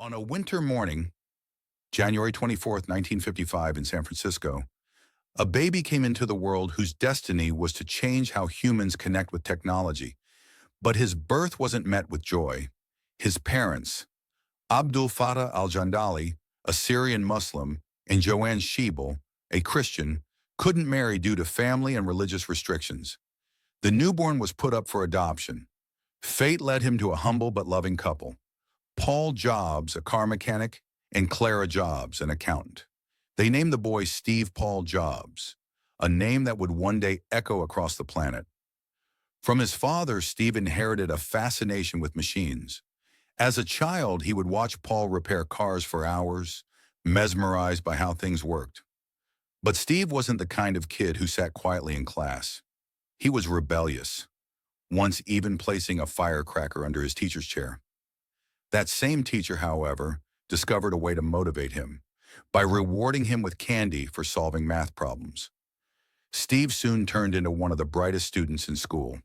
On a winter morning, January 24th, 1955, in San Francisco, a baby came into the world whose destiny was to change how humans connect with technology. But his birth wasn't met with joy. His parents, Abdul Fattah al-Jandali, a Syrian Muslim, and Joanne Schiebel, a Christian, couldn't marry due to family and religious restrictions. The newborn was put up for adoption. Fate led him to a humble but loving couple, Paul Jobs, a car mechanic, and Clara Jobs, an accountant. They named the boy Steve Paul Jobs, a name that would one day echo across the planet. From his father, Steve inherited a fascination with machines. As a child, he would watch Paul repair cars for hours, mesmerized by how things worked. But Steve wasn't the kind of kid who sat quietly in class. He was rebellious, once even placing a firecracker under his teacher's chair. That same teacher, however, discovered a way to motivate him by rewarding him with candy for solving math problems. Steve soon turned into one of the brightest students in school.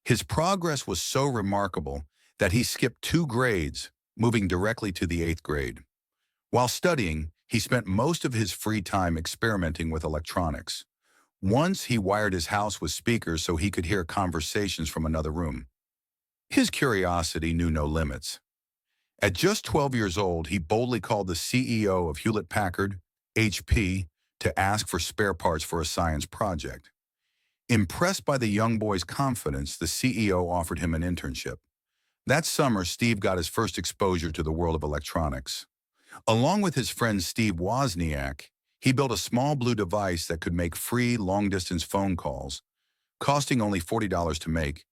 His progress was so remarkable that he skipped 2 grades, moving directly to the 8th grade. While studying, he spent most of his free time experimenting with electronics. Once he wired his house with speakers so he could hear conversations from another room. His curiosity knew no limits. At just 12 years old, he boldly called the CEO of Hewlett-Packard, HP, to ask for spare parts for a science project. Impressed by the young boy's confidence, the CEO offered him an internship. That summer, Steve got his first exposure to the world of electronics. Along with his friend Steve Wozniak, he built a small blue device that could make free long-distance phone calls, costing only $40 to make,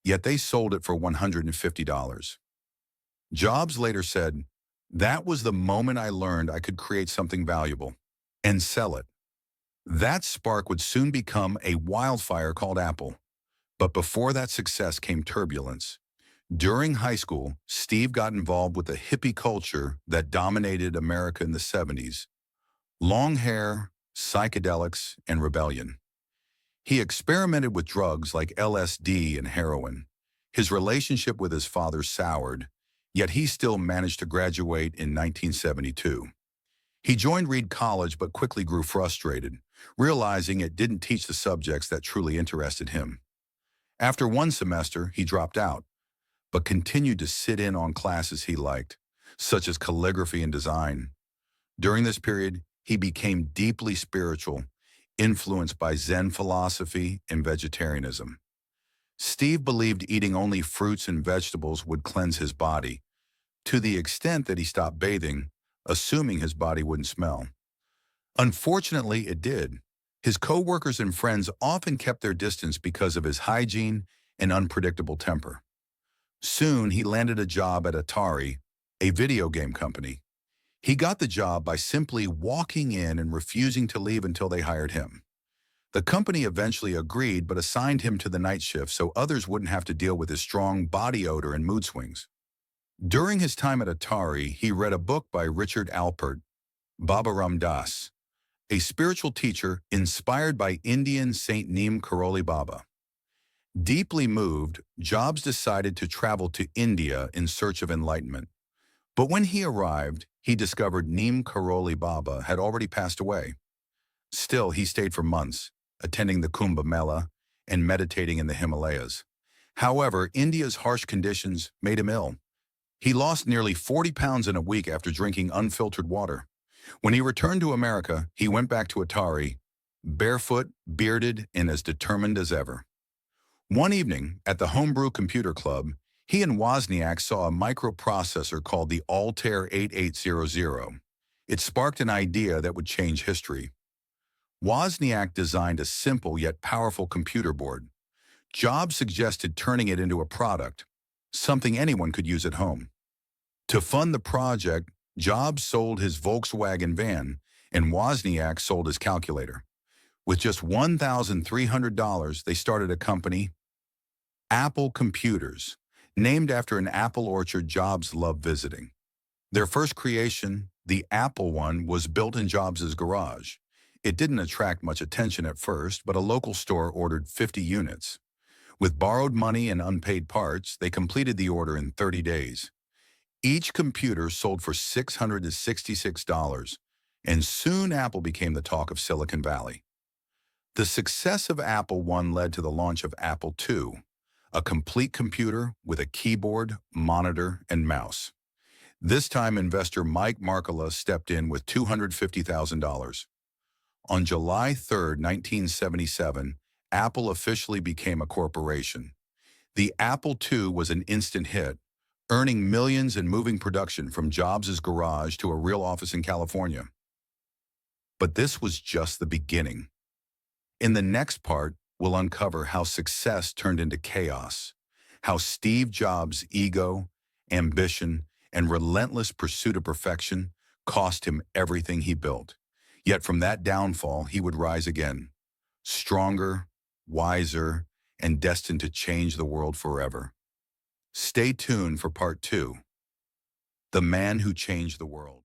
yet they sold it for $150. Jobs later said, "That was the moment I learned I could create something valuable and sell it." That spark would soon become a wildfire called Apple. But before that success came turbulence. During high school, Steve got involved with the hippie culture that dominated America in the 70s. Long hair, psychedelics, and rebellion. He experimented with drugs like LSD and heroin. His relationship with his father soured, yet he still managed to graduate in 1972. He joined Reed College but quickly grew frustrated, realizing it didn't teach the subjects that truly interested him. After one semester, he dropped out, but continued to sit in on classes he liked, such as calligraphy and design. During this period, he became deeply spiritual, influenced by Zen philosophy and vegetarianism. Steve believed eating only fruits and vegetables would cleanse his body, to the extent that he stopped bathing, assuming his body wouldn't smell. Unfortunately, it did. His co-workers and friends often kept their distance because of his hygiene and unpredictable temper. Soon, he landed a job at Atari, a video game company. He got the job by simply walking in and refusing to leave until they hired him. The company eventually agreed but assigned him to the night shift so others wouldn't have to deal with his strong body odor and mood swings. During his time at Atari, he read a book by Richard Alpert, Baba Ram Das, a spiritual teacher inspired by Indian Saint Neem Karoli Baba. Deeply moved, Jobs decided to travel to India in search of enlightenment. But when he arrived, he discovered Neem Karoli Baba had already passed away. Still, he stayed for months, attending the Kumbh Mela and meditating in the Himalayas. However, India's harsh conditions made him ill. He lost nearly 40 pounds in a week after drinking unfiltered water. When he returned to America, he went back to Atari, barefoot, bearded, and as determined as ever. One evening, at the Homebrew Computer Club, he and Wozniak saw a microprocessor called the Altair 8800. It sparked an idea that would change history. Wozniak designed a simple yet powerful computer board. Jobs suggested turning it into a product, something anyone could use at home. To fund the project, Jobs sold his Volkswagen van, and Wozniak sold his calculator. With just $1,300, they started a company, Apple Computers, named after an apple orchard Jobs loved visiting. Their first creation, the Apple One, was built in Jobs' garage. It didn't attract much attention at first, but a local store ordered 50 units. With borrowed money and unpaid parts, they completed the order in 30 days. Each computer sold for $666, and soon Apple became the talk of Silicon Valley. The success of Apple I led to the launch of Apple II, a complete computer with a keyboard, monitor, and mouse. This time, investor Mike Markkula stepped in with $250,000. On July 3, 1977, Apple officially became a corporation. The Apple II was an instant hit, earning millions and moving production from Jobs' garage to a real office in California. But this was just the beginning. In the next part, we'll uncover how success turned into chaos, how Steve Jobs' ego, ambition, and relentless pursuit of perfection cost him everything he built. Yet from that downfall, he would rise again, stronger, wiser, and destined to change the world forever. Stay tuned for part 2, The Man Who Changed the World.